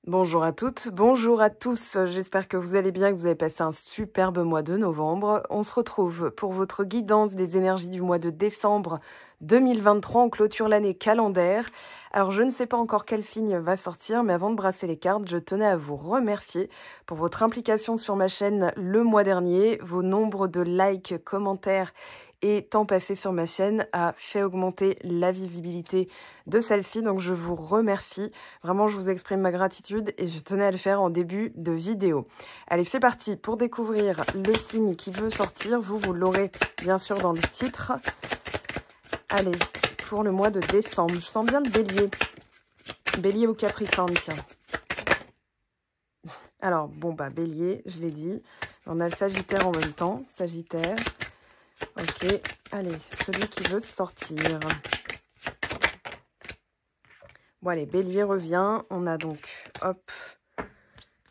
Bonjour à toutes, bonjour à tous, j'espère que vous allez bien, que vous avez passé un superbe mois de novembre. On se retrouve pour votre guidance des énergies du mois de décembre 2023, on clôture l'année calendaire. Alors je ne sais pas encore quel signe va sortir, mais avant de brasser les cartes, je tenais à vous remercier pour votre implication sur ma chaîne le mois dernier, vos nombres de likes, commentaires et temps passé sur ma chaîne a fait augmenter la visibilité de celle-ci, donc je vous remercie. Vraiment, je vous exprime ma gratitude et je tenais à le faire en début de vidéo. Allez, c'est parti pour découvrir le signe qui veut sortir. Vous l'aurez bien sûr dans le titre. Allez, pour le mois de décembre, je sens bien le bélier. Bélier ou Capricorne, tiens. Alors, bon, bah, bélier, je l'ai dit. On a le Sagittaire en même temps. Sagittaire. Ok, allez, celui qui veut sortir. Bon, allez, bélier revient. On a donc, hop,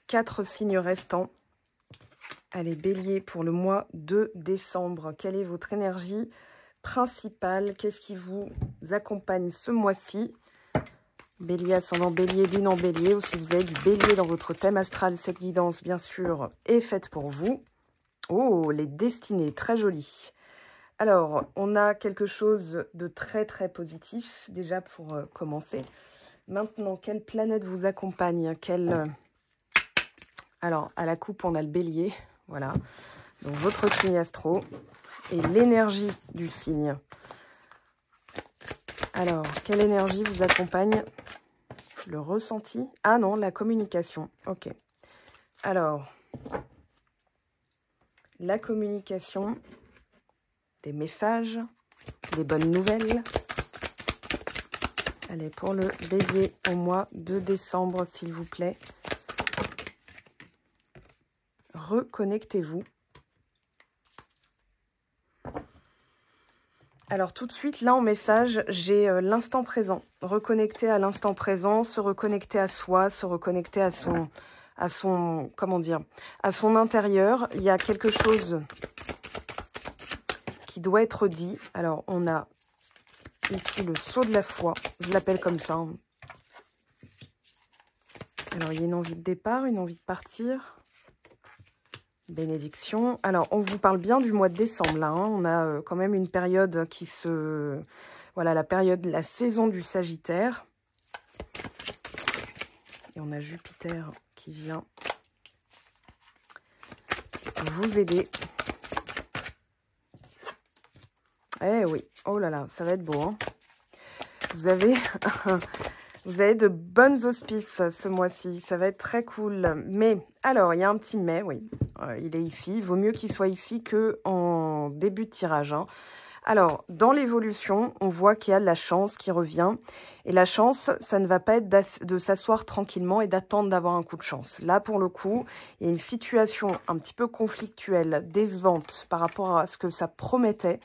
4 signes restants. Allez, bélier, pour le mois de décembre, quelle est votre énergie principale? Qu'est-ce qui vous accompagne ce mois-ci? Bélier, ascendant bélier, lune en bélier. Ou si vous avez du bélier dans votre thème astral, cette guidance, bien sûr, est faite pour vous. Oh, les destinées, très jolies. Alors, on a quelque chose de très, très positif, déjà pour commencer. Maintenant, quelle planète vous accompagne? Alors, à la coupe, on a le bélier, voilà. Donc, votre signe astro et l'énergie du signe. Alors, quelle énergie vous accompagne? Le ressenti? Ah non, la communication. Ok. Alors, la communication, des messages, des bonnes nouvelles. Allez, pour le bélier au mois de décembre, s'il vous plaît. Reconnectez-vous. Alors tout de suite, là en message, j'ai l'instant présent. Reconnecter à l'instant présent, se reconnecter à soi, se reconnecter à son, comment dire, à son intérieur. Il y a quelque chose qui doit être dit. Alors on a ici le saut de la foi, je l'appelle comme ça. Alors il y a une envie de départ, une envie de partir. Bénédiction. Alors, on vous parle bien du mois de décembre, là. Hein. On a quand même une période qui se... Voilà, la saison du Sagittaire. Et on a Jupiter qui vient vous aider. Eh oui, oh là là, ça va être beau. Hein. Vous avez de bonnes auspices ce mois-ci, ça va être très cool. Mais, alors, il y a un petit mais, oui. Il est ici, il vaut mieux qu'il soit ici qu'en début de tirage. Hein. Alors, dans l'évolution, on voit qu'il y a de la chance qui revient. Et la chance, ça ne va pas être de s'asseoir tranquillement et d'attendre d'avoir un coup de chance. Là, pour le coup, il y a une situation un petit peu conflictuelle, décevante par rapport à ce que ça promettait.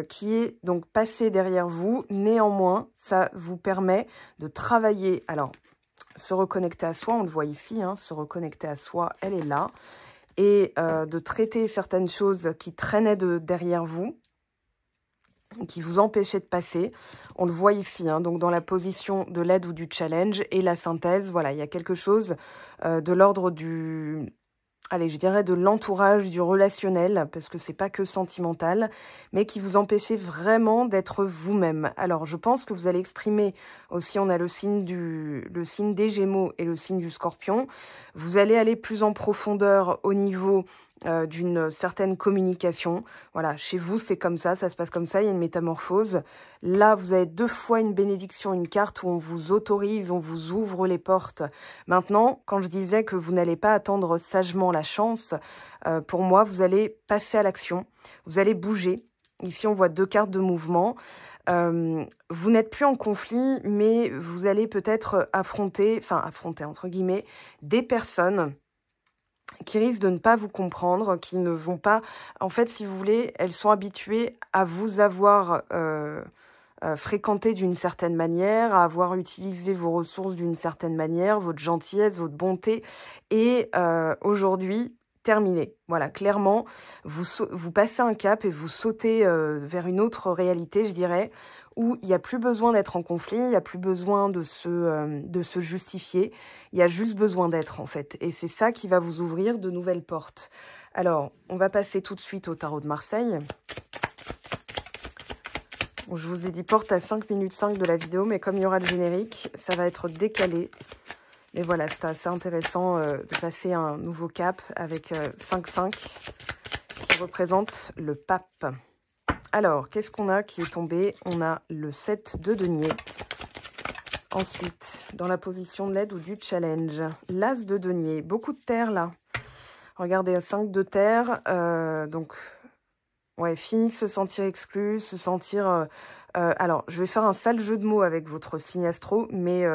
Qui est donc passé derrière vous. Néanmoins, ça vous permet de travailler. Alors, se reconnecter à soi, on le voit ici, hein, se reconnecter à soi, elle est là. Et de traiter certaines choses qui traînaient derrière vous, qui vous empêchaient de passer. On le voit ici, hein, donc dans la position de l'aide ou du challenge et la synthèse. Voilà, il y a quelque chose de l'ordre du... Allez, je dirais de l'entourage, du relationnel, parce que c'est pas que sentimental, mais qui vous empêchez vraiment d'être vous-même. Alors, je pense que vous allez exprimer aussi, on a le signe des Gémeaux et le signe du Scorpion. Vous allez aller plus en profondeur au niveau d'une certaine communication. Voilà, chez vous, c'est comme ça se passe comme ça, il y a une métamorphose. Là, vous avez 2 fois une bénédiction, une carte où on vous autorise, on vous ouvre les portes. Maintenant, quand je disais que vous n'allez pas attendre sagement la chance, pour moi, vous allez passer à l'action, vous allez bouger. Ici, on voit 2 cartes de mouvement. Vous n'êtes plus en conflit, mais vous allez peut-être affronter entre guillemets, des personnes qui risquent de ne pas vous comprendre, qui ne vont pas... En fait, si vous voulez, elles sont habituées à vous avoir fréquenté d'une certaine manière, à avoir utilisé vos ressources d'une certaine manière, votre gentillesse, votre bonté. Et aujourd'hui, terminé. Voilà, clairement, vous passez un cap et vous sautez vers une autre réalité, je dirais, où il n'y a plus besoin d'être en conflit, il n'y a plus besoin de se justifier, il y a juste besoin d'être, en fait. Et c'est ça qui va vous ouvrir de nouvelles portes. Alors, on va passer tout de suite au tarot de Marseille. Bon, je vous ai dit porte à 5 minutes 5 de la vidéo, mais comme il y aura le générique, ça va être décalé. Mais voilà, c'est assez intéressant de passer un nouveau cap avec 5-5 qui représente le pape. Alors, qu'est-ce qu'on a qui est tombé? On a le 7 de denier. Ensuite, dans la position de l'aide ou du challenge, l'as de denier. Beaucoup de terre là. Regardez, 5 de terre. Donc, ouais, fini de se sentir exclu, se sentir... alors, je vais faire un sale jeu de mots avec votre signe astro, mais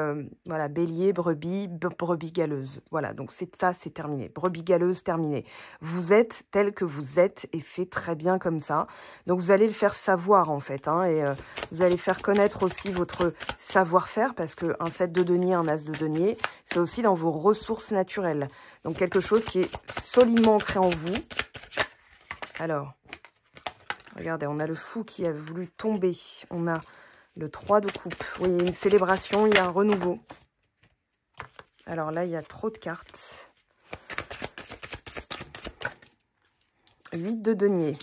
voilà, bélier, brebis, brebis galeuse. Voilà, donc ça, c'est terminé. Brebis galeuse, terminé. Vous êtes tel que vous êtes, et c'est très bien comme ça. Donc, vous allez le faire savoir, en fait, hein, et vous allez faire connaître aussi votre savoir-faire, parce qu'un 7 de denier, un as de denier, c'est aussi dans vos ressources naturelles. Donc, quelque chose qui est solidement ancré en vous. Alors... regardez, on a le fou qui a voulu tomber. On a le 3 de coupe. Oui, il y a une célébration, il y a un renouveau. Alors là, il y a trop de cartes. 8 de denier.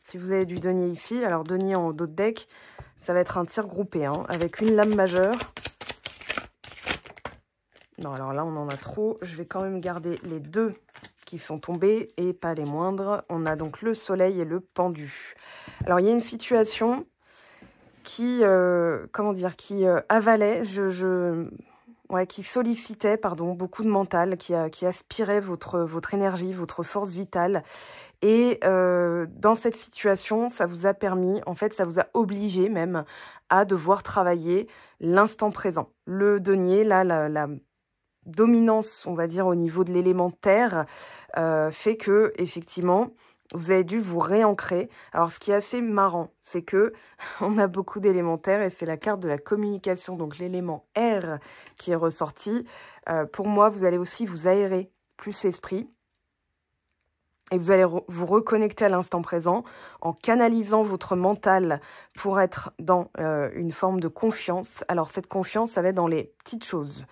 Si vous avez du denier ici, alors denier en dos de deck, ça va être un tir groupé, hein, avec une lame majeure. Non, alors là, on en a trop. Je vais quand même garder les deux qui sont tombés et pas les moindres. On a donc le soleil et le pendu. Alors, il y a une situation qui, comment dire, qui avalait, ouais, qui sollicitait, pardon, beaucoup de mental, qui aspirait votre énergie, votre force vitale. Et dans cette situation, ça vous a permis, en fait, ça vous a obligé même à devoir travailler l'instant présent. Le denier, là, la dominance, on va dire, au niveau de l'élément terre, fait que, effectivement, vous avez dû vous réancrer. Alors, ce qui est assez marrant, c'est que on a beaucoup d'élémentaires et c'est la carte de la communication, donc l'élément R qui est ressorti. Pour moi, vous allez aussi vous aérer plus l'esprit. Et vous allez vous reconnecter à l'instant présent en canalisant votre mental pour être dans une forme de confiance. Alors, cette confiance, ça va être dans les petites choses.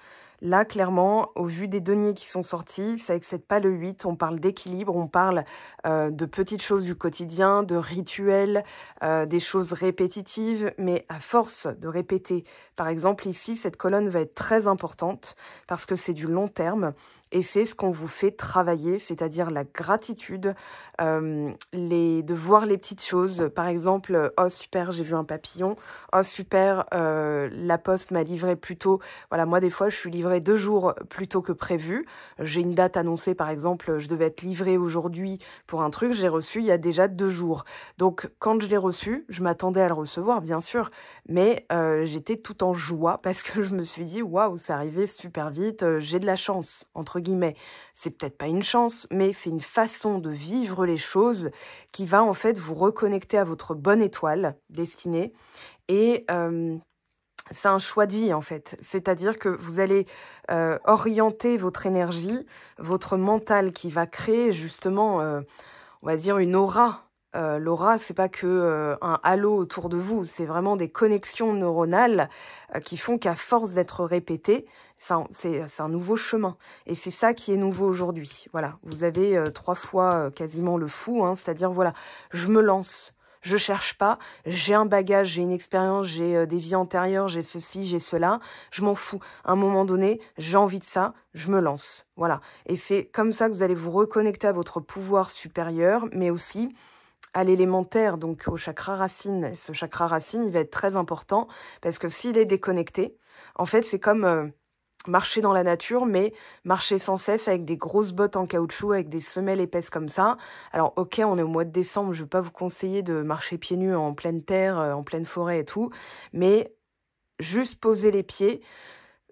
Là, clairement, au vu des deniers qui sont sortis, ça n'excède pas le 8. On parle d'équilibre, on parle de petites choses du quotidien, de rituels, des choses répétitives. Mais à force de répéter, par exemple, ici, cette colonne va être très importante parce que c'est du long terme. Et c'est ce qu'on vous fait travailler, c'est-à-dire la gratitude, de voir les petites choses. Par exemple, oh super, j'ai vu un papillon. Oh super, la poste m'a livré plus tôt. Voilà, moi des fois, je suis livrée 2 jours plus tôt que prévu. J'ai une date annoncée, par exemple, je devais être livrée aujourd'hui pour un truc. J'ai reçu il y a déjà 2 jours. Donc, quand je l'ai reçu, je m'attendais à le recevoir, bien sûr. Mais j'étais tout en joie parce que je me suis dit, waouh, c'est arrivé super vite. J'ai de la chance, entre guillemets. C'est peut-être pas une chance, mais c'est une façon de vivre les choses qui va en fait vous reconnecter à votre bonne étoile destinée. Et c'est un choix de vie en fait. C'est-à-dire que vous allez orienter votre énergie, votre mental qui va créer justement, on va dire, une aura. L'aura, c'est pas que un halo autour de vous, c'est vraiment des connexions neuronales qui font qu'à force d'être répétées, c'est un nouveau chemin. Et c'est ça qui est nouveau aujourd'hui. Voilà, vous avez 3 fois quasiment le fou, hein, c'est-à-dire, voilà, je me lance, je cherche pas, j'ai un bagage, j'ai une expérience, j'ai des vies antérieures, j'ai ceci, j'ai cela, je m'en fous. À un moment donné, j'ai envie de ça, je me lance. Voilà, et c'est comme ça que vous allez vous reconnecter à votre pouvoir supérieur, mais aussi à l'élémentaire, donc au chakra racine. Et ce chakra racine, il va être très important parce que s'il est déconnecté, en fait, c'est comme marcher dans la nature, mais marcher sans cesse avec des grosses bottes en caoutchouc, avec des semelles épaisses comme ça. Alors, ok, on est au mois de décembre, je ne vais pas vous conseiller de marcher pieds nus en pleine terre, en pleine forêt et tout, mais juste poser les pieds,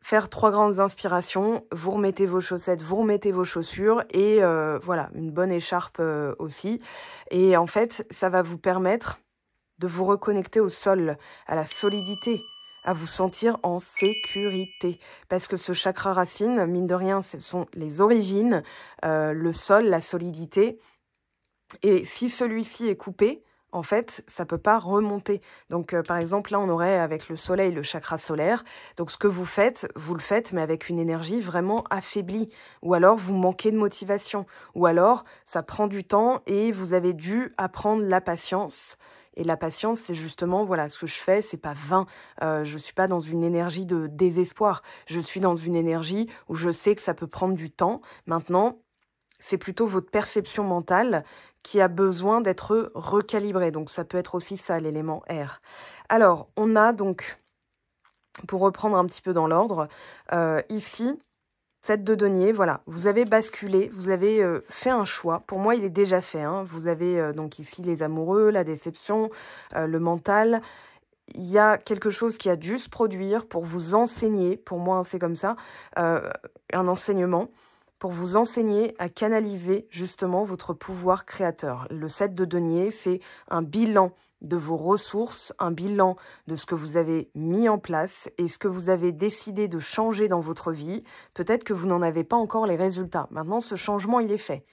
faire 3 grandes inspirations, vous remettez vos chaussettes, vous remettez vos chaussures et voilà, une bonne écharpe aussi. Et en fait, ça va vous permettre de vous reconnecter au sol, à la solidité, à vous sentir en sécurité. Parce que ce chakra racine, mine de rien, ce sont les origines, le sol, la solidité. Et si celui-ci est coupé, en fait, ça peut pas remonter. Donc, par exemple, là, on aurait avec le soleil le chakra solaire. Donc, ce que vous le faites, mais avec une énergie vraiment affaiblie. Ou alors, vous manquez de motivation. Ou alors, ça prend du temps et vous avez dû apprendre la patience. Et la patience, c'est justement, voilà, ce que je fais, c'est pas vain. Je suis pas dans une énergie de désespoir. Je suis dans une énergie où je sais que ça peut prendre du temps. Maintenant, c'est plutôt votre perception mentale qui a besoin d'être recalibrée. Donc, ça peut être aussi ça, l'élément R. Alors, on a donc, pour reprendre un petit peu dans l'ordre, ici, 7 de denier, voilà. Vous avez basculé, vous avez fait un choix. Pour moi, il est déjà fait. Hein. Vous avez donc ici les amoureux, la déception, le mental. Il y a quelque chose qui a dû se produire pour vous enseigner, pour moi, c'est comme ça, un enseignement, pour vous enseigner à canaliser justement votre pouvoir créateur. Le 7 de denier, c'est un bilan de vos ressources, un bilan de ce que vous avez mis en place et ce que vous avez décidé de changer dans votre vie. Peut-être que vous n'en avez pas encore les résultats. Maintenant, ce changement, il est fait.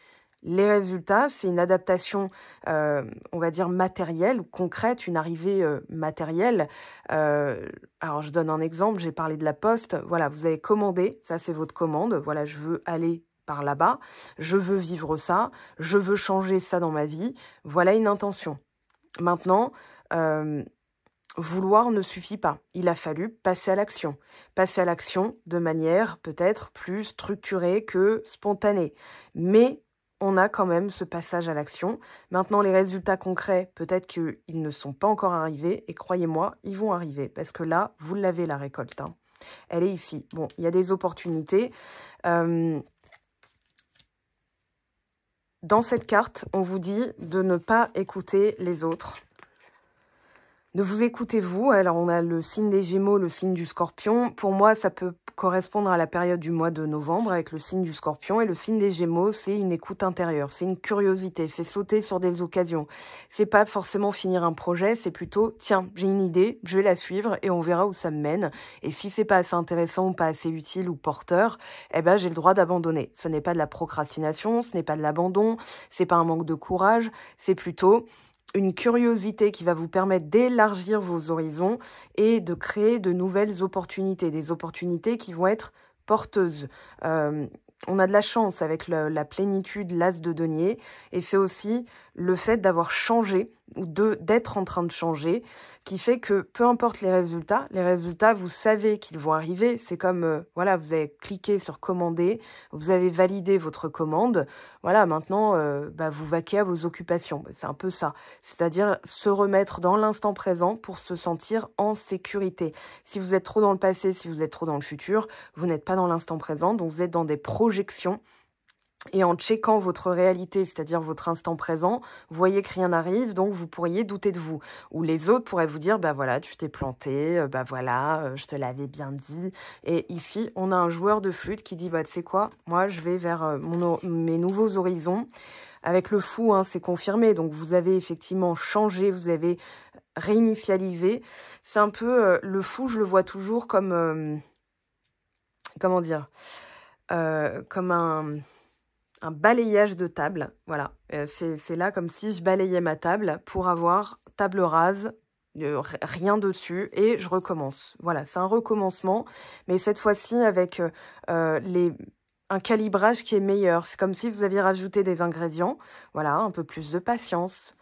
Les résultats, c'est une adaptation, on va dire, matérielle ou concrète, une arrivée matérielle. Alors, je donne un exemple, j'ai parlé de la poste. Voilà, vous avez commandé, ça c'est votre commande. Voilà, je veux aller par là-bas, je veux vivre ça, je veux changer ça dans ma vie. Voilà une intention. Maintenant, vouloir ne suffit pas. Il a fallu passer à l'action. Passer à l'action de manière peut-être plus structurée que spontanée. Mais on a quand même ce passage à l'action. Maintenant, les résultats concrets, peut-être qu'ils ne sont pas encore arrivés. Et croyez-moi, ils vont arriver. Parce que là, vous l'avez, la récolte. Hein. Elle est ici. Bon, il y a des opportunités. Dans cette carte, on vous dit de ne pas écouter les autres. Ne vous écoutez vous. Alors, on a le signe des Gémeaux, le signe du Scorpion. Pour moi, ça peut correspondre à la période du mois de novembre avec le signe du Scorpion. Et le signe des Gémeaux, c'est une écoute intérieure, c'est une curiosité, c'est sauter sur des occasions. C'est pas forcément finir un projet, c'est plutôt, tiens, j'ai une idée, je vais la suivre et on verra où ça me mène. Et si c'est pas assez intéressant ou pas assez utile ou porteur, eh ben, j'ai le droit d'abandonner. Ce n'est pas de la procrastination, ce n'est pas de l'abandon, c'est pas un manque de courage, c'est plutôt une curiosité qui va vous permettre d'élargir vos horizons et de créer de nouvelles opportunités, des opportunités qui vont être porteuses. On a de la chance avec la plénitude, l'as de denier, et c'est aussi le fait d'avoir changé ou d'être en train de changer qui fait que peu importe les résultats, vous savez qu'ils vont arriver. C'est comme, voilà, vous avez cliqué sur commander, vous avez validé votre commande. Voilà, maintenant, vous vaquez à vos occupations. C'est un peu ça. C'est-à-dire se remettre dans l'instant présent pour se sentir en sécurité. Si vous êtes trop dans le passé, si vous êtes trop dans le futur, vous n'êtes pas dans l'instant présent, donc vous êtes dans des projections. Et en checkant votre réalité, c'est-à-dire votre instant présent, vous voyez que rien n'arrive, donc vous pourriez douter de vous. Ou les autres pourraient vous dire, bah voilà, tu t'es planté, bah voilà, je te l'avais bien dit. Et ici, on a un joueur de flûte qui dit, bah tu sais quoi, moi je vais vers mes nouveaux horizons. Avec le fou, hein, c'est confirmé, donc vous avez effectivement changé, vous avez réinitialisé. C'est un peu, le fou, je le vois toujours comme, comment dire, comme un balayage de table, voilà. C'est là comme si je balayais ma table pour avoir table rase, rien dessus, et je recommence. Voilà, c'est un recommencement, mais cette fois-ci avec un calibrage qui est meilleur. C'est comme si vous aviez rajouté des ingrédients, voilà, un peu plus de patience,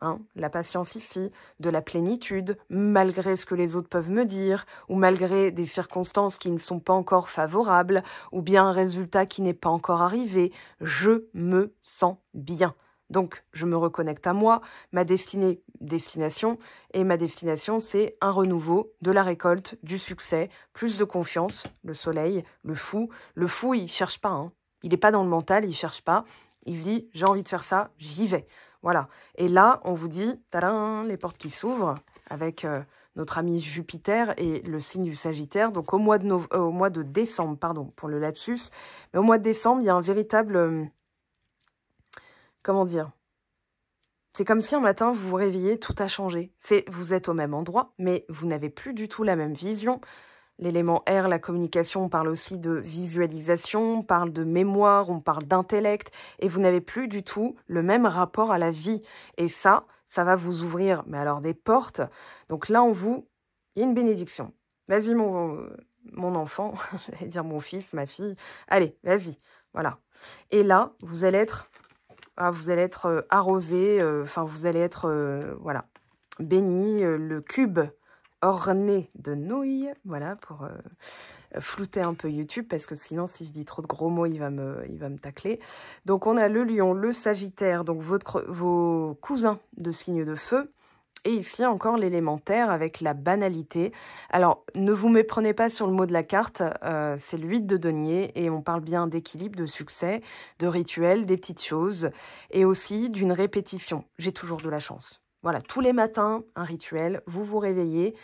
hein, la patience ici, de la plénitude, malgré ce que les autres peuvent me dire, ou malgré des circonstances qui ne sont pas encore favorables, ou bien un résultat qui n'est pas encore arrivé, je me sens bien. Donc, je me reconnecte à moi, ma destination, et ma destination, c'est un renouveau, de la récolte, du succès, plus de confiance, le soleil, le fou. Le fou, il cherche pas, hein. Il n'est pas dans le mental, il cherche pas. Il se dit, j'ai envie de faire ça, j'y vais. Voilà. Et là, on vous dit, tadam, les portes qui s'ouvrent avec notre ami Jupiter et le signe du Sagittaire. Donc, au mois de décembre, pardon, pour le lapsus. Mais au mois de décembre, il y a un véritable, comment dire, C'est comme si un matin, vous vous réveillez, tout a changé. Vous êtes au même endroit, mais vous n'avez plus du tout la même vision. L'élément R, la communication, on parle aussi de visualisation, on parle de mémoire, on parle d'intellect, et vous n'avez plus du tout le même rapport à la vie. Et ça va vous ouvrir, mais alors des portes. Donc là, il y a une bénédiction. Vas-y, mon enfant, j'allais dire mon fils, ma fille. Allez, vas-y, voilà. Et là, vous allez être arrosé, enfin, vous allez être, voilà, béni, le cube orné de nouilles, voilà, pour flouter un peu YouTube, parce que sinon, si je dis trop de gros mots, il va me tacler. Donc, on a le lion, le sagittaire, donc vos cousins de signe de feu, et ici, encore l'élémentaire avec la banalité. Alors, ne vous méprenez pas sur le mot de la carte, c'est le 8 de denier, et on parle bien d'équilibre, de succès, de rituel, des petites choses, et aussi d'une répétition. J'ai toujours de la chance. Voilà, tous les matins, un rituel, vous vous réveillez.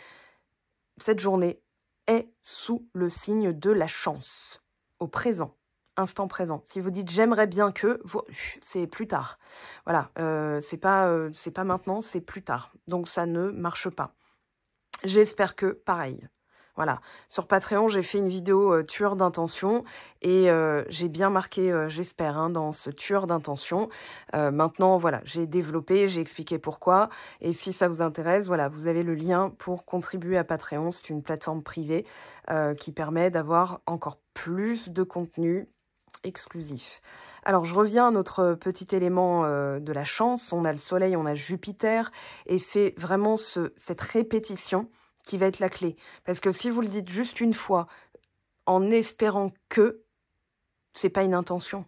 Cette journée est sous le signe de la chance, au présent, instant présent. Si vous dites « j'aimerais bien que », c'est plus tard. Voilà, c'est pas maintenant, c'est plus tard. Donc ça ne marche pas. J'espère que, pareil. Voilà, sur Patreon, j'ai fait une vidéo tueur d'intention et j'ai bien marqué, j'espère, hein, dans ce tueur d'intention. Maintenant, voilà, j'ai développé, j'ai expliqué pourquoi. Et si ça vous intéresse, voilà, vous avez le lien pour contribuer à Patreon. C'est une plateforme privée qui permet d'avoir encore plus de contenu exclusif. Alors, je reviens à notre petit élément de la chance. On a le soleil, on a Jupiter. Et c'est vraiment cette répétition qui va être la clé. Parce que si vous le dites juste une fois, en espérant que, c'est pas une intention.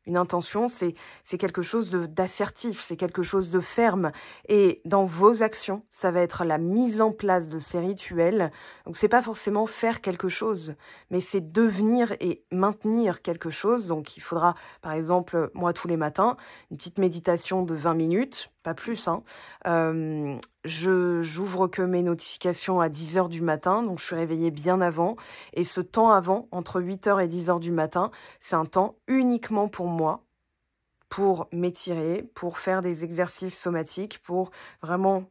Une intention, c'est quelque chose d'assertif, c'est quelque chose de ferme. Et dans vos actions, ça va être la mise en place de ces rituels. Donc, c'est pas forcément faire quelque chose, mais c'est devenir et maintenir quelque chose. Donc, il faudra, par exemple, moi, tous les matins, une petite méditation de 20 minutes, pas plus, hein. J'ouvre que mes notifications à 10 h du matin, donc je suis réveillée bien avant. Et ce temps avant, entre 8 h et 10 h du matin, c'est un temps uniquement pour moi, pour m'étirer, pour faire des exercices somatiques, pour vraiment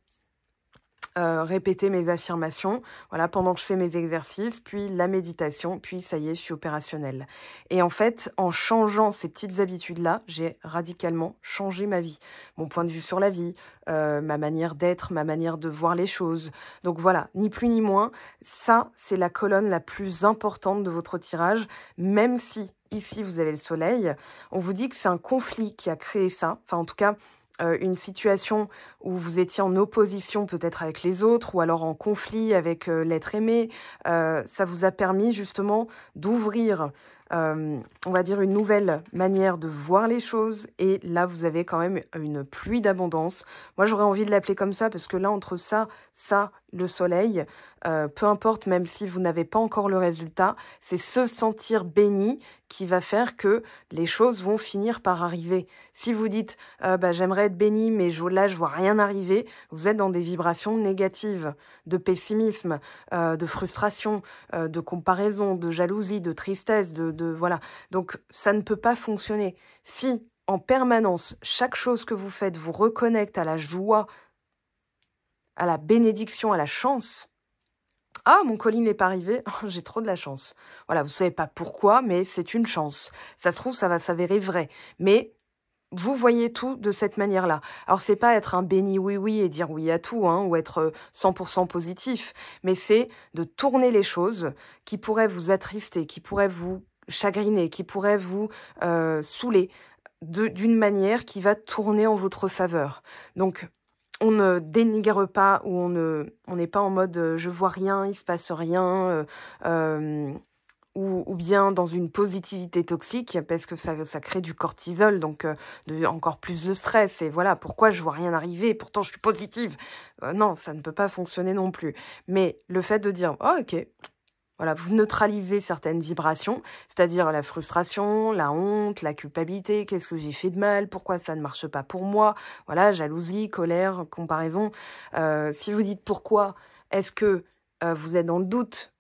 répéter mes affirmations, voilà, pendant que je fais mes exercices, puis la méditation, puis ça y est, je suis opérationnelle. Et en fait, en changeant ces petites habitudes-là, j'ai radicalement changé ma vie, mon point de vue sur la vie, ma manière d'être, ma manière de voir les choses. Donc voilà, ni plus ni moins, ça, c'est la colonne la plus importante de votre tirage, même si ici, vous avez le soleil. On vous dit que c'est un conflit qui a créé ça, enfin en tout cas, une situation où vous étiez en opposition peut-être avec les autres ou alors en conflit avec l'être aimé, ça vous a permis justement d'ouvrir, on va dire, une nouvelle manière de voir les choses. Et là, vous avez quand même une pluie d'abondance. Moi, j'aurais envie de l'appeler comme ça parce que là, entre ça, le soleil, peu importe, même si vous n'avez pas encore le résultat, c'est se sentir béni qui va faire que les choses vont finir par arriver. Si vous dites j'aimerais être béni, mais là je vois rien arriver, vous êtes dans des vibrations négatives, de pessimisme, de frustration, de comparaison, de jalousie, de tristesse, voilà. Donc ça ne peut pas fonctionner. Si en permanence, chaque chose que vous faites vous reconnecte à la joie, à la bénédiction, à la chance. Ah, mon colis n'est pas arrivé, j'ai trop de la chance. Voilà, vous savez pas pourquoi, mais c'est une chance. Ça se trouve, ça va s'avérer vrai. Mais vous voyez tout de cette manière-là. Alors, c'est pas être un béni oui-oui et dire oui à tout, hein, ou être 100% positif, mais c'est de tourner les choses qui pourraient vous attrister, qui pourraient vous chagriner, qui pourraient vous saouler, d'une manière qui va tourner en votre faveur. Donc, on ne dénigre pas ou on n'est pas en mode je vois rien, il se passe rien, ou bien dans une positivité toxique parce que ça crée du cortisol, donc encore plus de stress. Et voilà, pourquoi je vois rien arriver, pourtant je suis positive. Non, ça ne peut pas fonctionner non plus. Mais le fait de dire oh, ok, voilà, vous neutralisez certaines vibrations, c'est-à-dire la frustration, la honte, la culpabilité, qu'est-ce que j'ai fait de mal, pourquoi ça ne marche pas pour moi, voilà, jalousie, colère, comparaison. Si vous dites pourquoi, est-ce que vous êtes dans le doute,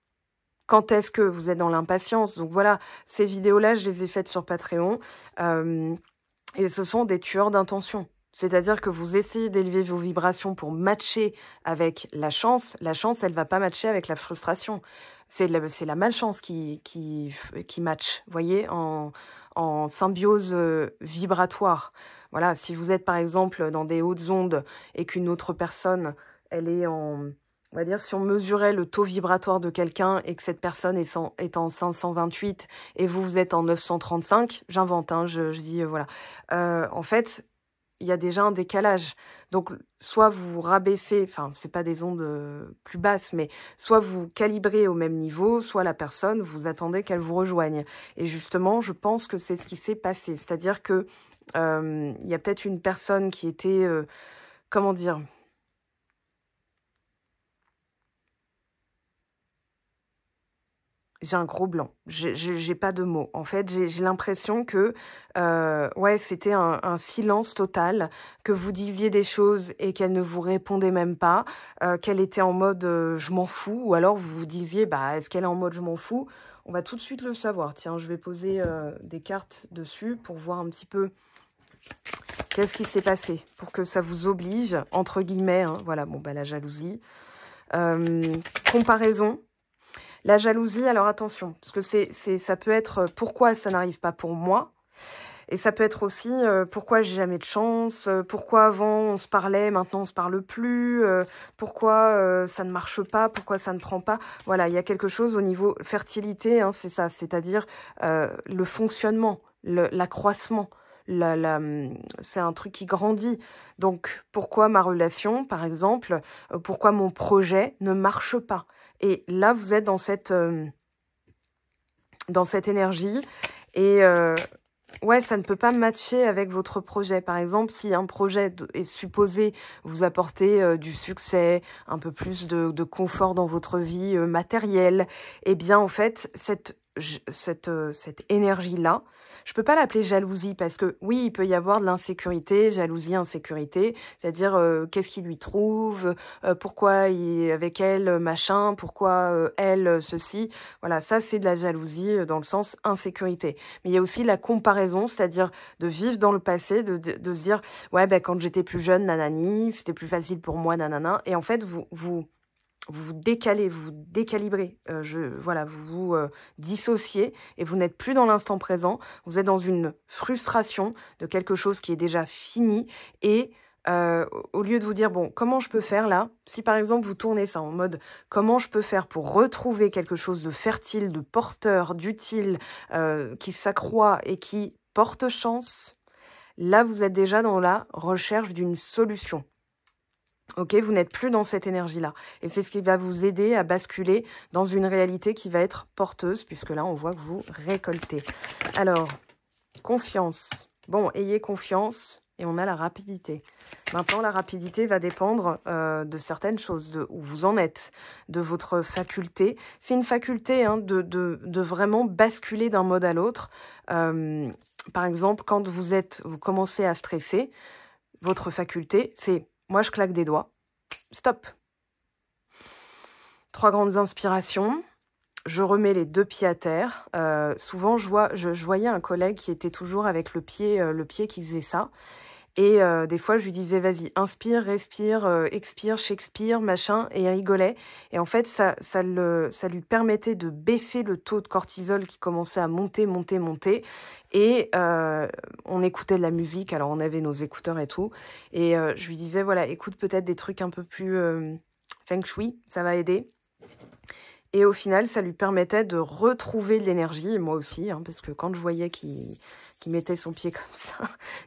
quand est-ce que vous êtes dans l'impatience. Donc voilà, ces vidéos-là, je les ai faites sur Patreon, et ce sont des tueurs d'intention. C'est-à-dire que vous essayez d'élever vos vibrations pour matcher avec la chance. La chance, elle va pas matcher avec la frustration. C'est la malchance qui match, vous voyez, en symbiose vibratoire. Voilà, si vous êtes par exemple dans des hautes ondes et qu'une autre personne, elle est en... On va dire, si on mesurait le taux vibratoire de quelqu'un et que cette personne est en 528 et vous êtes en 935, j'invente, hein, je dis, voilà. En fait, il y a déjà un décalage. Donc, soit vous rabaissez, enfin, c'est pas des ondes plus basses, mais soit vous calibrez au même niveau, soit la personne, vous attendez qu'elle vous rejoigne. Et justement, je pense que c'est ce qui s'est passé. C'est-à-dire que il y a peut-être une personne qui était, comment dire... J'ai un gros blanc. J'ai pas de mots. En fait, j'ai l'impression que ouais, c'était un silence total, que vous disiez des choses et qu'elle ne vous répondait même pas, qu'elle était en mode je m'en fous, ou alors vous vous disiez bah est-ce qu'elle est en mode je m'en fous? On va tout de suite le savoir. Tiens, je vais poser des cartes dessus pour voir un petit peu qu'est-ce qui s'est passé, pour que ça vous oblige, entre guillemets, hein, voilà, bon bah la jalousie. Comparaison. La jalousie, alors attention, parce que ça peut être pourquoi ça n'arrive pas pour moi, et ça peut être aussi pourquoi j'ai jamais de chance, pourquoi avant on se parlait, maintenant on se parle plus, pourquoi ça ne marche pas, pourquoi ça ne prend pas. Voilà, il y a quelque chose au niveau fertilité, hein, c'est ça, c'est-à-dire le fonctionnement, l'accroissement. C'est un truc qui grandit. Donc, pourquoi ma relation, par exemple, pourquoi mon projet ne marche pas? Et là, vous êtes dans cette énergie. Et ouais, ça ne peut pas matcher avec votre projet. Par exemple, si un projet est supposé vous apporter du succès, un peu plus de confort dans votre vie matérielle, eh bien, en fait, cette énergie-là, je peux pas l'appeler jalousie parce que oui, il peut y avoir de l'insécurité, jalousie, insécurité, c'est-à-dire qu'est-ce qu'il lui trouve, pourquoi il est avec elle, machin, pourquoi elle, ceci. Voilà, ça c'est de la jalousie dans le sens insécurité. Mais il y a aussi la comparaison, c'est-à-dire de vivre dans le passé, de se dire ouais, ben quand j'étais plus jeune, nanani, c'était plus facile pour moi, nanana. Et en fait, vous décalez, vous décalibrez, voilà, vous vous dissociez et vous n'êtes plus dans l'instant présent, vous êtes dans une frustration de quelque chose qui est déjà fini et au lieu de vous dire, bon, comment je peux faire là? Si par exemple vous tournez ça en mode, comment je peux faire pour retrouver quelque chose de fertile, de porteur, d'utile, qui s'accroît et qui porte chance, là vous êtes déjà dans la recherche d'une solution. Ok, vous n'êtes plus dans cette énergie-là. Et c'est ce qui va vous aider à basculer dans une réalité qui va être porteuse, puisque là, on voit que vous récoltez. Alors, confiance. Bon, ayez confiance. Et on a la rapidité. Maintenant, la rapidité va dépendre de certaines choses, de où vous en êtes, de votre faculté. C'est une faculté hein, de vraiment basculer d'un mode à l'autre. Par exemple, quand vous commencez à stresser, votre faculté, c'est... Moi, je claque des doigts. Stop. 3 grandes inspirations. Je remets les 2 pieds à terre. Souvent, je voyais un collègue qui était toujours avec le pied qui faisait ça. Et des fois, je lui disais, vas-y, inspire, respire, expire, Shakespeare, machin, et il rigolait. Et en fait, ça lui permettait de baisser le taux de cortisol qui commençait à monter. Et on écoutait de la musique, alors on avait nos écouteurs et tout. Et je lui disais, voilà, écoute peut-être des trucs un peu plus feng shui, ça va aider. Et au final, ça lui permettait de retrouver de l'énergie, et moi aussi, hein, parce que quand je voyais qu'il mettait son pied comme ça,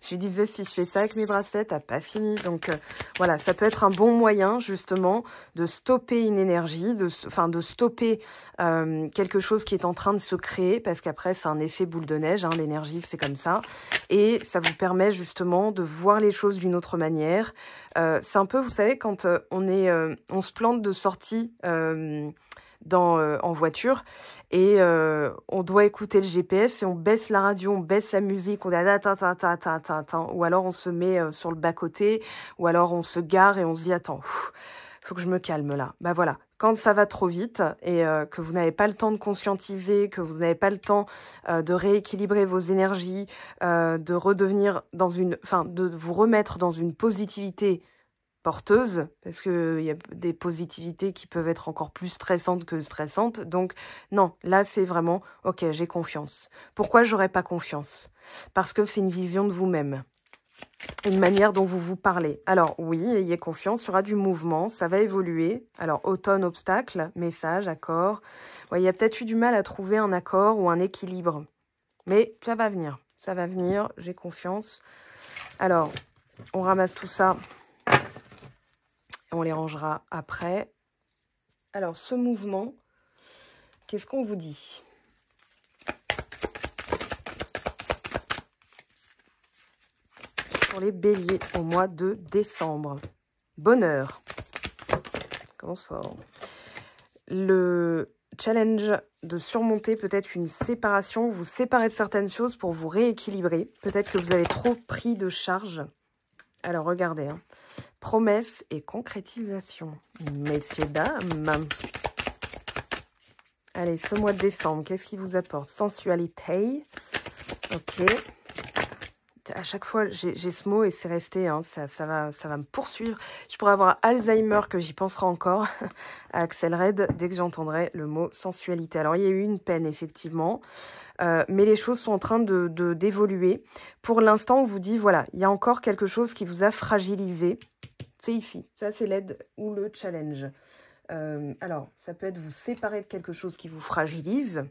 je lui disais, si je fais ça avec mes bracelets, t'as pas fini. Donc voilà, ça peut être un bon moyen, justement, de stopper une énergie, de stopper quelque chose qui est en train de se créer, parce qu'après, c'est un effet boule de neige, hein, l'énergie, c'est comme ça. Et ça vous permet, justement, de voir les choses d'une autre manière. C'est un peu, vous savez, quand on se plante de sortie... en voiture et on doit écouter le GPS et on baisse la radio, on baisse la musique, on dit ou alors on se met sur le bas-côté ou alors on se gare et on se dit attends, faut que je me calme là. Bah voilà, quand ça va trop vite et que vous n'avez pas le temps de conscientiser, que vous n'avez pas le temps de rééquilibrer vos énergies, de redevenir dans une, enfin, de vous remettre dans une positivité porteuse, parce qu'il y a des positivités qui peuvent être encore plus stressantes que stressantes. Donc, non, là, c'est vraiment, ok, j'ai confiance. Pourquoi j'aurais pas confiance? Parce que c'est une vision de vous-même, une manière dont vous vous parlez. Alors, oui, ayez confiance, il y aura du mouvement, ça va évoluer. Alors, automne, obstacle, message, accord. Ouais, il y a peut-être eu du mal à trouver un accord ou un équilibre. Mais ça va venir, j'ai confiance. Alors, on ramasse tout ça. On les rangera après. Alors, ce mouvement, qu'est-ce qu'on vous dit? Pour les béliers au mois de décembre. Bonheur. Commence fort. Le challenge de surmonter peut-être une séparation. Vous séparez de certaines choses pour vous rééquilibrer. Peut-être que vous avez trop pris de charge. Alors, regardez. Hein. Promesse et concrétisation. Messieurs, dames. Allez, ce mois de décembre, qu'est-ce qui vous apporte? Sensualité. Ok. À chaque fois, j'ai ce mot et c'est resté. Hein, ça va me poursuivre. Je pourrais avoir Alzheimer que j'y penserai encore à Axel Red dès que j'entendrai le mot sensualité. Alors, il y a eu une peine, effectivement. Mais les choses sont en train d'évoluer. Pour l'instant, on vous dit, voilà, il y a encore quelque chose qui vous a fragilisé. C'est ici. Ça, c'est l'aide ou le challenge. Alors, ça peut être vous séparer de quelque chose qui vous fragilise.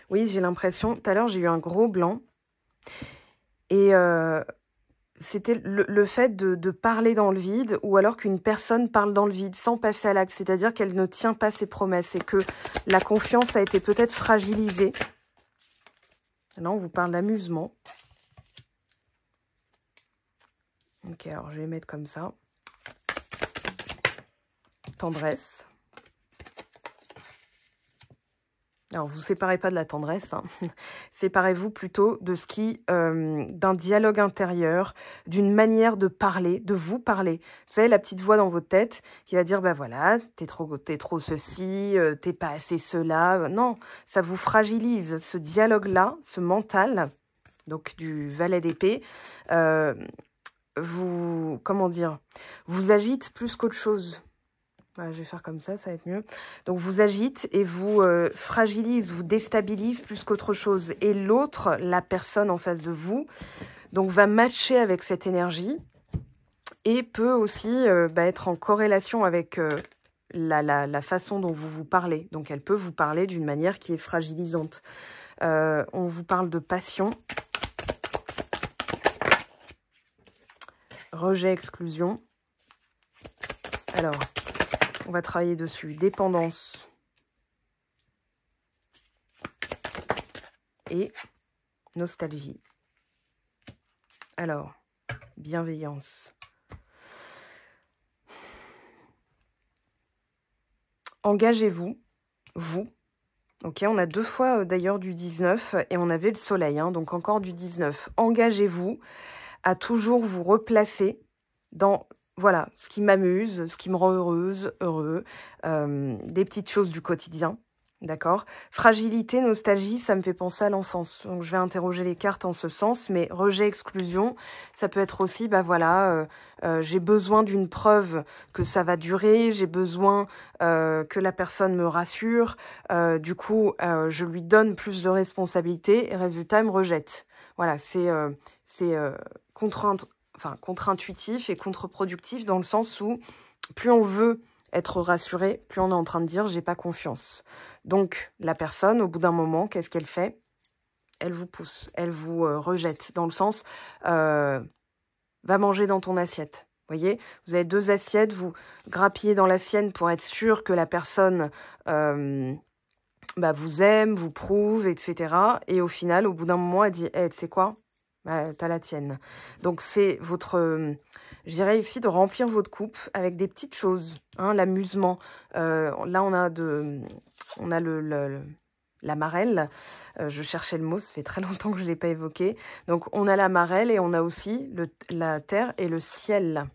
Oui, j'ai l'impression... Tout à l'heure, j'ai eu un gros blanc. Et c'était le fait de parler dans le vide ou alors qu'une personne parle dans le vide sans passer à l'acte. C'est-à-dire qu'elle ne tient pas ses promesses et que la confiance a été peut-être fragilisée. Là, on vous parle d'amusement. Ok, alors je vais les mettre comme ça. Tendresse. Alors, vous ne séparez pas de la tendresse. Hein. Séparez-vous plutôt de ce qui, d'un dialogue intérieur, d'une manière de parler, de vous parler. Vous savez, la petite voix dans votre tête qui va dire, ben voilà, t'es trop ceci, t'es pas assez cela. Non, ça vous fragilise. Ce dialogue-là, ce mental, donc du valet d'épée, vous, comment dire, vous agite plus qu'autre chose. Voilà, je vais faire comme ça va être mieux. Donc, vous agite et vous fragilise, vous déstabilise plus qu'autre chose. Et l'autre, la personne en face de vous, donc va matcher avec cette énergie et peut aussi être en corrélation avec la façon dont vous vous parlez. Donc, elle peut vous parler d'une manière qui est fragilisante. On vous parle de passion. Rejet, exclusion. Alors, on va travailler dessus. Dépendance. Et nostalgie. Alors, bienveillance. Engagez-vous, vous. Ok, on a 2 fois d'ailleurs du 19 et on avait le soleil, hein, donc encore du 19. Engagez-vous à toujours vous replacer dans, voilà, ce qui m'amuse, ce qui me rend heureuse, heureux, des petites choses du quotidien, d'accord? Fragilité, nostalgie, ça me fait penser à l'enfance. Donc, je vais interroger les cartes en ce sens, mais rejet, exclusion, ça peut être aussi, bah voilà, j'ai besoin d'une preuve que ça va durer, j'ai besoin que la personne me rassure, du coup, je lui donne plus de responsabilités et résultat, elle me rejette. Voilà, c'est contre-intuitif et contre-productif dans le sens où plus on veut être rassuré, plus on est en train de dire « j'ai pas confiance ». Donc, la personne, au bout d'un moment, qu'est-ce qu'elle fait? Elle vous pousse, elle vous rejette, dans le sens va manger dans ton assiette. Vous voyez, vous avez 2 assiettes, vous grappillez dans la sienne pour être sûr que la personne vous aime, vous prouve, etc. Et au final, au bout d'un moment, elle dit hey, « tu sais quoi ? T'as la tienne ». Donc, c'est votre... je dirais ici de remplir votre coupe avec des petites choses. Hein, l'amusement. Là, on a la marelle. Je cherchais le mot, ça fait très longtemps que je ne l'ai pas évoqué. Donc, on a la marelle et on a aussi la terre et le ciel.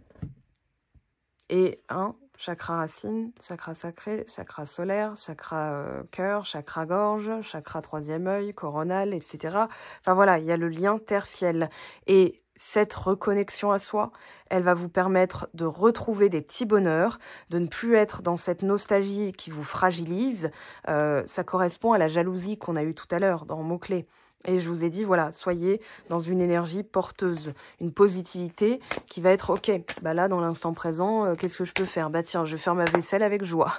Et chakra racine, chakra sacré, chakra solaire, chakra cœur, chakra gorge, chakra troisième œil, coronal, etc. Enfin voilà, il y a le lien terre-ciel. Et cette reconnexion à soi, elle va vous permettre de retrouver des petits bonheurs, de ne plus être dans cette nostalgie qui vous fragilise. Ça correspond à la jalousie qu'on a eue tout à l'heure dans mots-clés. Et je vous ai dit, voilà, soyez dans une énergie porteuse, une positivité qui va être, ok, bah là, dans l'instant présent, qu'est-ce que je peux faire? Bah tiens, je vais faire ma vaisselle avec joie.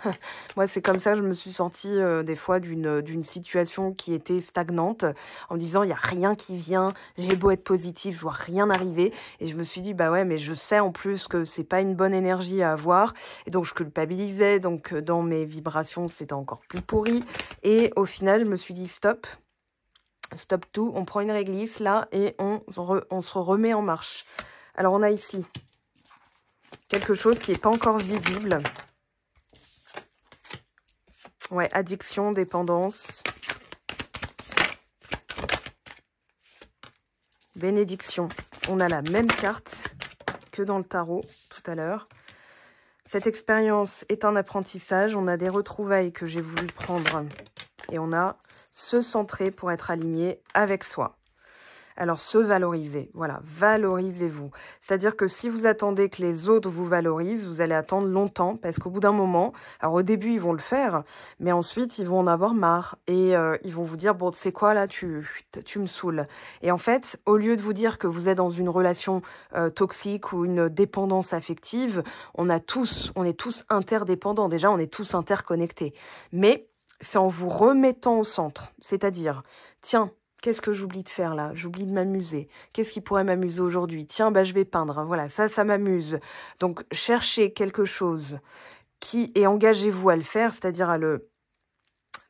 Moi, c'est comme ça que je me suis sentie des fois d'une situation qui était stagnante, en me disant, il n'y a rien qui vient, j'ai beau être positive, je vois rien arriver. Et je me suis dit, bah ouais, mais je sais en plus que c'est pas une bonne énergie à avoir. Et donc, je culpabilisais, donc dans mes vibrations, c'était encore plus pourri. Et au final, je me suis dit, stop. Stop tout, on prend une réglisse là et on se remet en marche. Alors on a ici quelque chose qui n'est pas encore visible. Ouais, addiction, dépendance. Bénédiction. On a la même carte que dans le tarot tout à l'heure. Cette expérience est un apprentissage. On a des retrouvailles que j'ai voulu prendre. Et on a se centrer pour être aligné avec soi. Alors, se valoriser, voilà, valorisez-vous. C'est-à-dire que si vous attendez que les autres vous valorisent, vous allez attendre longtemps parce qu'au bout d'un moment, alors au début, ils vont le faire, mais ensuite, ils vont en avoir marre et ils vont vous dire, bon, tu sais quoi, là, tu me saoules. Et en fait, au lieu de vous dire que vous êtes dans une relation toxique ou une dépendance affective, on est tous interdépendants. Déjà, on est tous interconnectés. Mais c'est en vous remettant au centre. C'est-à-dire, tiens, qu'est-ce que j'oublie de faire là? J'oublie de m'amuser. Qu'est-ce qui pourrait m'amuser aujourd'hui? Tiens, bah, je vais peindre. Voilà, ça m'amuse. Donc, cherchez quelque chose et engagez-vous à le faire, c'est-à-dire à le,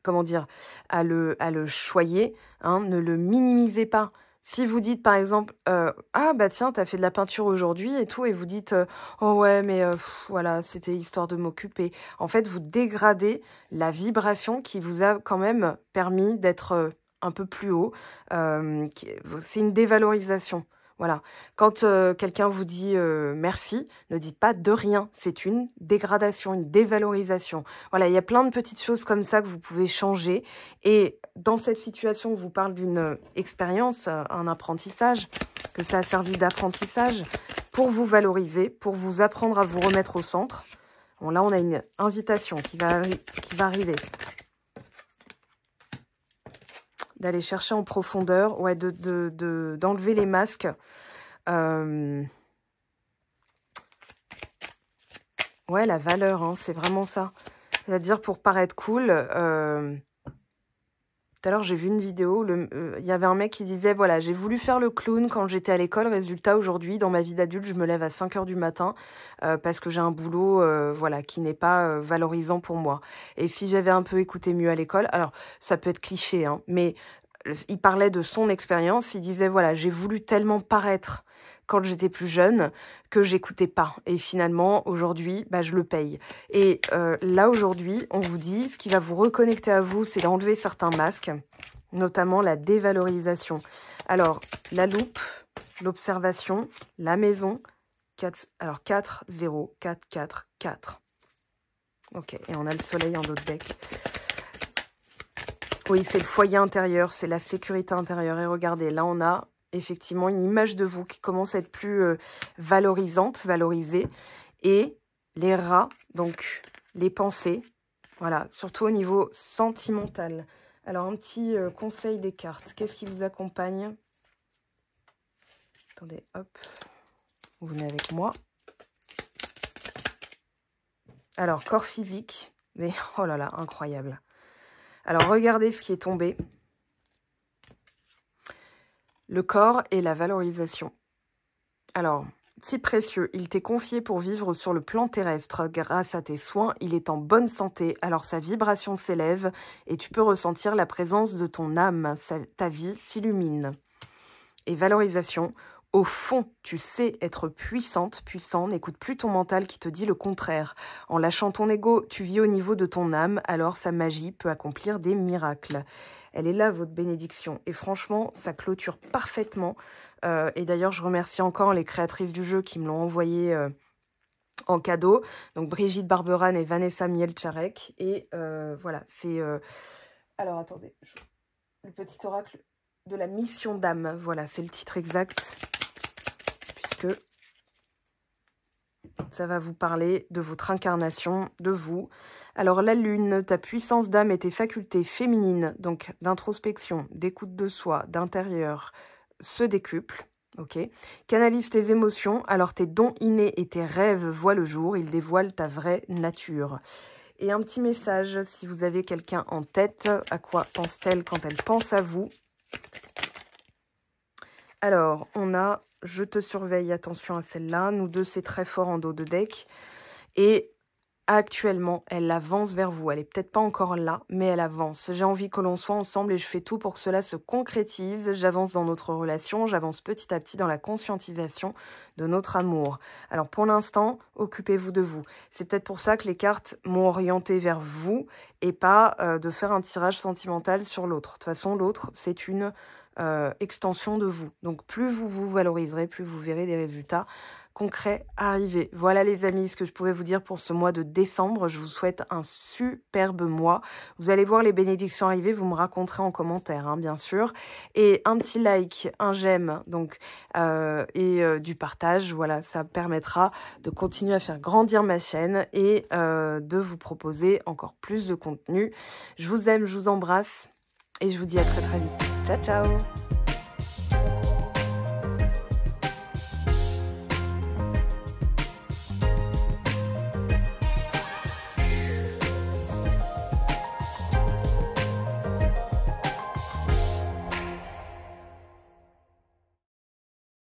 comment dire, à le choyer. Hein, ne le minimisez pas. Si vous dites, par exemple, ah, bah tiens, t'as fait de la peinture aujourd'hui et tout, et vous dites, oh ouais, mais voilà, c'était histoire de m'occuper. En fait, vous dégradez la vibration qui vous a quand même permis d'être un peu plus haut. C'est une dévalorisation. Voilà. Quand quelqu'un vous dit merci, ne dites pas de rien. C'est une dégradation, une dévalorisation. Voilà, il y a plein de petites choses comme ça que vous pouvez changer. Et dans cette situation, on vous parle d'une expérience, un apprentissage, que ça a servi d'apprentissage pour vous valoriser, pour vous apprendre à vous remettre au centre. Bon, là, on a une invitation qui va arriver. D'aller chercher en profondeur, ouais, d'enlever les masques. Ouais, la valeur, hein, c'est vraiment ça. C'est-à-dire pour paraître cool. Tout à l'heure, j'ai vu une vidéo, il y avait un mec qui disait, voilà, j'ai voulu faire le clown quand j'étais à l'école. Résultat, aujourd'hui, dans ma vie d'adulte, je me lève à 5 h du matin parce que j'ai un boulot voilà, qui n'est pas valorisant pour moi. Et si j'avais un peu écouté mieux à l'école, alors ça peut être cliché, hein, mais il parlait de son expérience. Il disait, voilà, j'ai voulu tellement paraître quand j'étais plus jeune que j'écoutais pas. Et finalement, aujourd'hui, bah, je le paye. Et là, aujourd'hui, on vous dit, ce qui va vous reconnecter à vous, c'est d'enlever certains masques, notamment la dévalorisation. Alors, la loupe, l'observation, la maison, 4, alors 4, 0, 4, 4, 4. Ok, et on a le soleil en dos de deck. Oui, c'est le foyer intérieur, c'est la sécurité intérieure. Et regardez, là, on a effectivement une image de vous qui commence à être plus valorisante, valorisée. Et les rats, donc les pensées, voilà, surtout au niveau sentimental. Alors, un petit conseil des cartes. Qu'est-ce qui vous accompagne? Attendez, hop, vous venez avec moi. Alors, corps physique, mais oh là là, incroyable. Alors, regardez ce qui est tombé. Le corps et la valorisation. Alors, si précieux, il t'est confié pour vivre sur le plan terrestre. Grâce à tes soins, il est en bonne santé. Alors sa vibration s'élève et tu peux ressentir la présence de ton âme. Ta vie s'illumine. Et valorisation. Au fond, tu sais être puissante, puissant. N'écoute plus ton mental qui te dit le contraire. En lâchant ton ego, tu vis au niveau de ton âme. Alors sa magie peut accomplir des miracles. Elle est là, votre bénédiction. Et franchement, ça clôture parfaitement. Et d'ailleurs, je remercie encore les créatrices du jeu qui me l'ont envoyé en cadeau. Donc, Brigitte Barberan et Vanessa Mielczarek. Et voilà, c'est... Alors, attendez. Le petit oracle de la mission d'âme. Voilà, c'est le titre exact. Puisque ça va vous parler de votre incarnation, de vous. Alors, la lune, ta puissance d'âme et tes facultés féminines, donc d'introspection, d'écoute de soi, d'intérieur, se décuplent. Ok. Canalise tes émotions, alors tes dons innés et tes rêves voient le jour, ils dévoilent ta vraie nature. Et un petit message, si vous avez quelqu'un en tête, à quoi pense-t-elle quand elle pense à vous? Alors, on a « Je te surveille », attention à celle-là. Nous deux, c'est très fort en dos de deck. Et actuellement, elle avance vers vous. Elle est peut-être pas encore là, mais elle avance. J'ai envie que l'on soit ensemble et je fais tout pour que cela se concrétise. J'avance dans notre relation, j'avance petit à petit dans la conscientisation de notre amour. Alors pour l'instant, occupez-vous de vous. C'est peut-être pour ça que les cartes m'ont orienté vers vous et pas de faire un tirage sentimental sur l'autre. De toute façon, l'autre, c'est une extension de vous. Donc plus vous vous valoriserez, plus vous verrez des résultats concret arrivé. Voilà les amis, ce que je pouvais vous dire pour ce mois de décembre. Je vous souhaite un superbe mois. Vous allez voir les bénédictions arriver, vous me raconterez en commentaire, hein, bien sûr. Et un petit like, un j'aime, donc du partage. Voilà, ça permettra de continuer à faire grandir ma chaîne et de vous proposer encore plus de contenu. Je vous aime, je vous embrasse et je vous dis à très très vite. Ciao, ciao!